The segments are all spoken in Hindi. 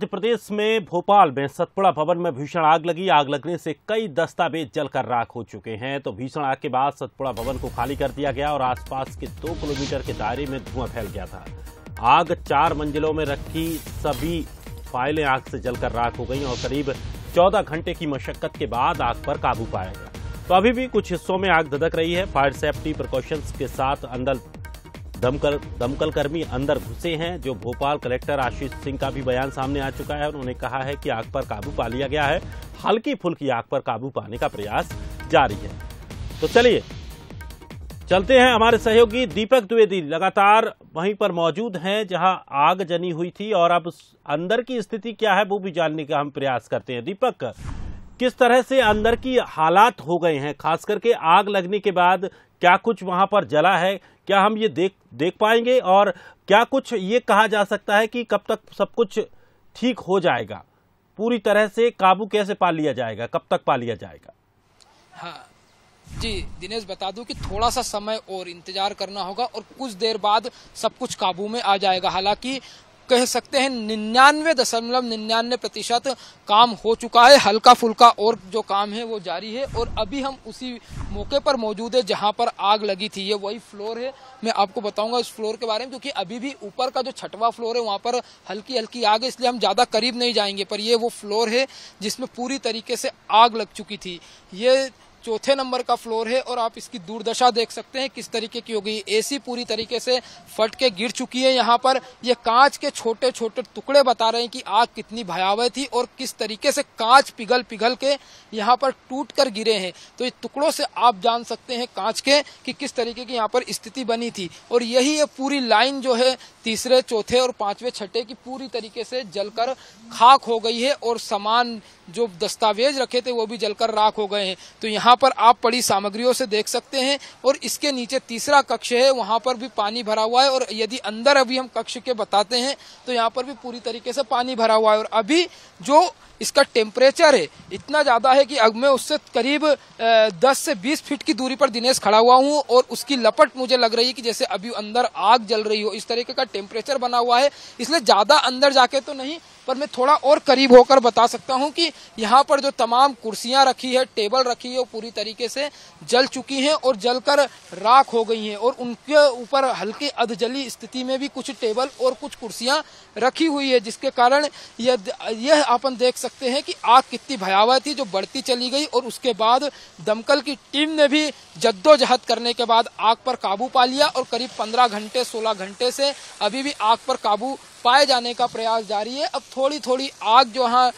मध्य प्रदेश में भोपाल में सतपुड़ा भवन में भीषण आग लगी। आग लगने से कई दस्तावेज जलकर राख हो चुके हैं। तो भीषण आग के बाद सतपुड़ा भवन को खाली कर दिया गया और आसपास के 2 किलोमीटर के दायरे में धुआं फैल गया था। आग 4 मंजिलों में रखी सभी फाइलें आग से जलकर राख हो गई और करीब 14 घंटे की मशक्कत के बाद आग पर काबू पाया गया। तो अभी भी कुछ हिस्सों में आग धधक रही है। फायर सेफ्टी प्रिकॉशंस के साथ अंदर दमकल कर्मी अंदर घुसे हैं। जो भोपाल कलेक्टर आशीष सिंह का भी बयान सामने आ चुका है। उन्होंने कहा है कि आग पर काबू पा लिया गया है। हल्की फुल्की आग पर काबू पाने का प्रयास जारी है। तो चलिए चलते हैं, हमारे सहयोगी दीपक द्विवेदी लगातार वहीं पर मौजूद हैं जहां आग जनी हुई थी और अब अंदर की स्थिति क्या है वो भी जानने का हम प्रयास करते हैं। दीपक, किस तरह से अंदर की हालात हो गए हैं, खास करके आग लगने के बाद क्या कुछ वहां पर जला है, क्या हम ये देख पाएंगे और क्या कुछ ये कहा जा सकता है कि कब तक सब कुछ ठीक हो जाएगा, पूरी तरह से काबू कैसे पा लिया जाएगा, कब तक पा लिया जाएगा? हाँ जी दिनेश, बता दूं कि थोड़ा सा समय और इंतजार करना होगा और कुछ देर बाद सब कुछ काबू में आ जाएगा। हालांकि कह सकते हैं 99.99% काम हो चुका है। हल्का फुल्का और जो काम है वो जारी है और अभी हम उसी मौके पर मौजूद है जहां पर आग लगी थी। ये वही फ्लोर है, मैं आपको बताऊंगा इस फ्लोर के बारे में, क्योंकि अभी भी ऊपर का जो 6वां फ्लोर है वहां पर हल्की हल्की आग है, इसलिए हम ज्यादा करीब नहीं जाएंगे। पर ये वो फ्लोर है जिसमें पूरी तरीके से आग लग चुकी थी। ये 4थे नंबर का फ्लोर है और आप इसकी दुर्दशा देख सकते हैं किस तरीके की हो गई। एसी पूरी तरीके से फट के गिर चुकी है। यहाँ पर ये कांच के छोटे छोटे टुकड़े बता रहे हैं कि आग कितनी भयावह थी और किस तरीके से कांच पिघल पिघल के यहाँ पर टूट कर गिरे हैं। तो इस टुकड़ों से आप जान सकते हैं कांच के कि किस तरीके की यहाँ पर स्थिति बनी थी। और यही ये पूरी लाइन जो है 3रे, 4थे और 5वें, 6ठे की पूरी तरीके से जलकर खाक हो गई है और सामान जो दस्तावेज रखे थे वो भी जलकर राख हो गए हैं। तो यहाँ पर आप पड़ी सामग्रियों से देख सकते हैं और इसके नीचे 3रा कक्ष है, वहां पर भी पानी भरा हुआ है। और यदि अंदर अभी हम कक्ष के बताते हैं तो यहाँ पर भी पूरी तरीके से पानी भरा हुआ है। और अभी जो इसका टेम्परेचर है इतना ज्यादा है कि अब मैं उससे करीब 10 से 20 फीट की दूरी पर दिनेश खड़ा हुआ हूं और उसकी लपट मुझे लग रही है कि जैसे अभी अंदर आग जल रही हो। इस तरीके का टेम्परेचर बना हुआ है, इसलिए ज्यादा अंदर जाके तो नहीं, पर मैं थोड़ा और करीब होकर बता सकता हूं कि यहाँ पर जो तमाम कुर्सियां रखी है, टेबल रखी है, वो पूरी तरीके से जल चुकी हैं और जलकर राख हो गई हैं। और उनके ऊपर हल्की अधजली स्थिति में भी कुछ टेबल और कुछ कुर्सियां रखी हुई है, जिसके कारण यह अपन देख सकते हैं कि आग कितनी भयावह थी जो बढ़ती चली गई। और उसके बाद दमकल की टीम ने भी जद्दोजहद करने के बाद आग पर काबू पा लिया और करीब 15 घंटे 16 घंटे से अभी भी आग पर काबू पाए जाने का प्रयास जारी है। अब थोड़ी थोड़ी आग जो वहाँ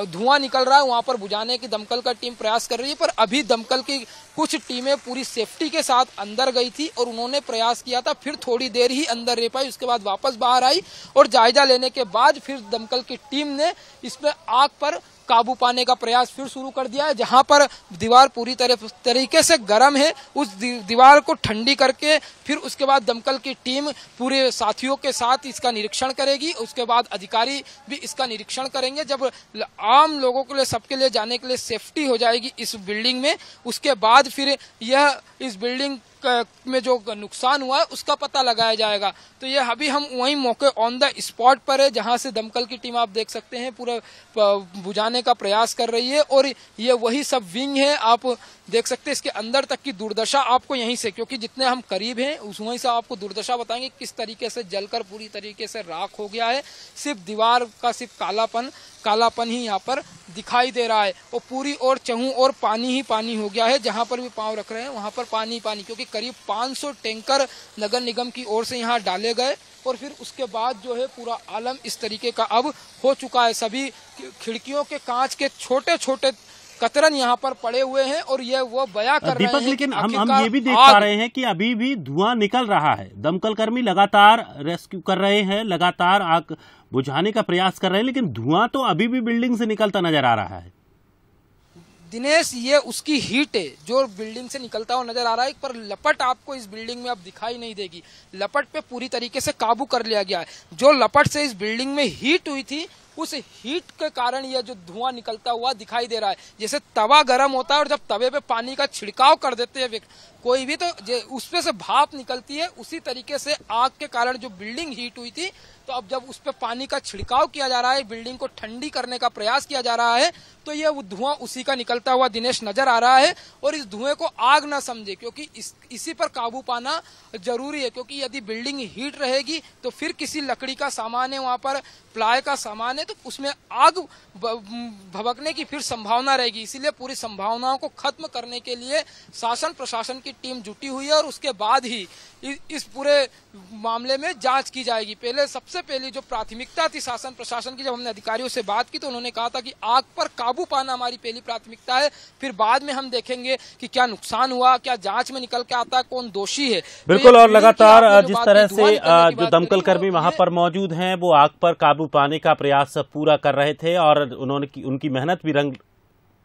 धुआं निकल रहा है वहां पर बुझाने की दमकल का टीम प्रयास कर रही है। पर अभी दमकल की कुछ टीमें पूरी सेफ्टी के साथ अंदर गई थी और उन्होंने प्रयास किया था, फिर थोड़ी देर ही अंदर रह पाई, उसके बाद वापस बाहर आई और जायजा लेने के बाद फिर दमकल की टीम ने इसमें आग पर काबू पाने का प्रयास फिर शुरू कर दिया है। जहां पर दीवार पूरी तरीके से गर्म है, उस दीवार को ठंडी करके फिर उसके बाद दमकल की टीम पूरे साथियों के साथ इसका निरीक्षण करेगी। उसके बाद अधिकारी भी इसका निरीक्षण करेंगे। जब आम लोगों के लिए, सबके लिए जाने के लिए सेफ्टी हो जाएगी इस बिल्डिंग में, उसके बाद फिर यह इस बिल्डिंग में जो नुकसान हुआ है उसका पता लगाया जाएगा। तो ये अभी हम वहीं मौके ऑन द स्पॉट पर है जहां से दमकल की टीम आप देख सकते हैं पूरा बुझाने का प्रयास कर रही है। और ये वही सब विंग है, आप देख सकते हैं इसके अंदर तक की दुर्दशा आपको यहीं से, क्योंकि जितने हम करीब हैं उस वहीं से आपको दुर्दशा बताएंगे किस तरीके से जलकर पूरी तरीके से राख हो गया है। सिर्फ दीवार का सिर्फ कालापन ही यहाँ पर दिखाई दे रहा है और पूरी ओर चहु और पानी ही पानी हो गया है। जहां पर भी पांव रख रहे हैं वहां पर पानी पानी, क्योंकि करीब 500 टैंकर नगर निगम की ओर से यहाँ डाले गए और फिर उसके बाद जो है पूरा आलम इस तरीके का अब हो चुका है। सभी खिड़कियों के कांच के छोटे छोटे कतरन यहाँ पर पड़े हुए हैं और ये वो बयां कर रहे हैं। लेकिन हम ये भी देख पा रहे हैं कि अभी भी धुआं निकल रहा है। दमकल कर्मी लगातार रेस्क्यू कर रहे हैं, लगातार आग बुझाने का प्रयास कर रहे हैं, लेकिन धुआं तो अभी भी बिल्डिंग से निकलता नजर आ रहा है। दिनेश, ये उसकी हीट है जो बिल्डिंग से निकलता हुआ नजर आ रहा है, पर लपट आपको इस बिल्डिंग में अब दिखाई नहीं देगी। लपट पे पूरी तरीके से काबू कर लिया गया है। जो लपट से इस बिल्डिंग में हीट हुई थी उस हीट के कारण यह जो धुआं निकलता हुआ दिखाई दे रहा है। जैसे तवा गर्म होता है और जब तवे पे पानी का छिड़काव कर देते हैं कोई भी तो उसपे से भाप निकलती है, उसी तरीके से आग के कारण जो बिल्डिंग हीट हुई थी, तो अब जब उस पर पानी का छिड़काव किया जा रहा है, बिल्डिंग को ठंडी करने का प्रयास किया जा रहा है, तो ये धुआं उसी का निकलता हुआ दिनेश नजर आ रहा है। और इस धुएं को आग ना समझे, क्योंकि इसी पर काबू पाना जरूरी है, क्योंकि यदि बिल्डिंग हीट रहेगी तो फिर किसी लकड़ी का सामान है, वहां पर प्लाई का सामान है, तो उसमें आग भभकने की फिर संभावना रहेगी। इसीलिए पूरी संभावनाओं को खत्म करने के लिए शासन प्रशासन की टीम जुटी हुई है और उसके बाद ही इस पूरे मामले में जांच की जाएगी। पहले सबसे पहली जो प्राथमिकता थी शासन प्रशासन की, जब हमने अधिकारियों से बात की तो उन्होंने कहा था कि आग पर काबू पाना हमारी पहली प्राथमिकता है, फिर बाद में हम देखेंगे कि क्या नुकसान हुआ, क्या जांच में निकल के आता है, कौन दोषी है। बिल्कुल, और लगातार जिस तरह से जो दमकल कर्मी वहां पर मौजूद हैं वो आग पर काबू पाने का प्रयास पूरा कर रहे थे और उनकी मेहनत भी रंग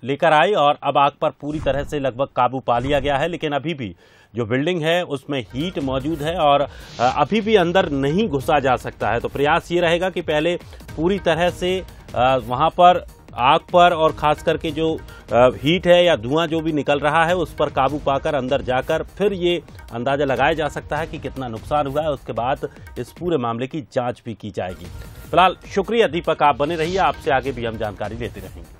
लेकर आई और अब आग पर पूरी तरह से लगभग काबू पा लिया गया है। लेकिन अभी भी जो बिल्डिंग है उसमें हीट मौजूद है और अभी भी अंदर नहीं घुसा जा सकता है। तो प्रयास ये रहेगा कि पहले पूरी तरह से वहां पर आग पर और खास करके जो हीट है या धुआं जो भी निकल रहा है उस पर काबू पाकर अंदर जाकर फिर ये अंदाजा लगाया जा सकता है कि कितना नुकसान हुआ है। उसके बाद इस पूरे मामले की जांच भी की जाएगी। फिलहाल शुक्रिया दीपक, आप बने रहिए, आपसे आगे भी हम जानकारी लेते रहेंगे।